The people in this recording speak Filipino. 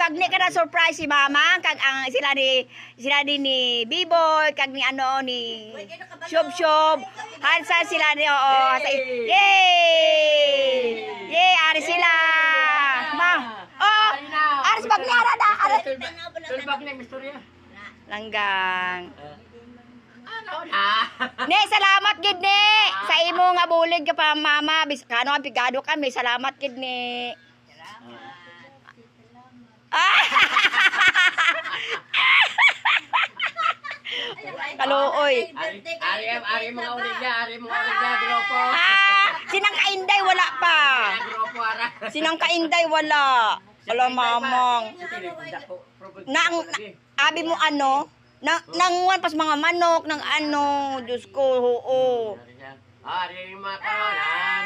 bagni ka na surprise si mama kag ang sila ni Biboy kag ni ano ni Shob. Hansa sila ni yay! Yay, ari sila. Ma. Oh, aris bagni ara da. Tulbak na istorya. Langgang. Ano na? Ne, salamat gid ne. Sa imo nga bulig ka pa mama. Biskano ang pigado kami. Salamat gid ne. Kaluoy. Ari mga ulig niya, grupo. Sinang kainday wala pa. Grupo ara. Sinang kainday wala. Wala mamang. Nang abi mo ano? Nanguan pas mga manok ng ano, Diyos ko, oo. Ari mga kawalan.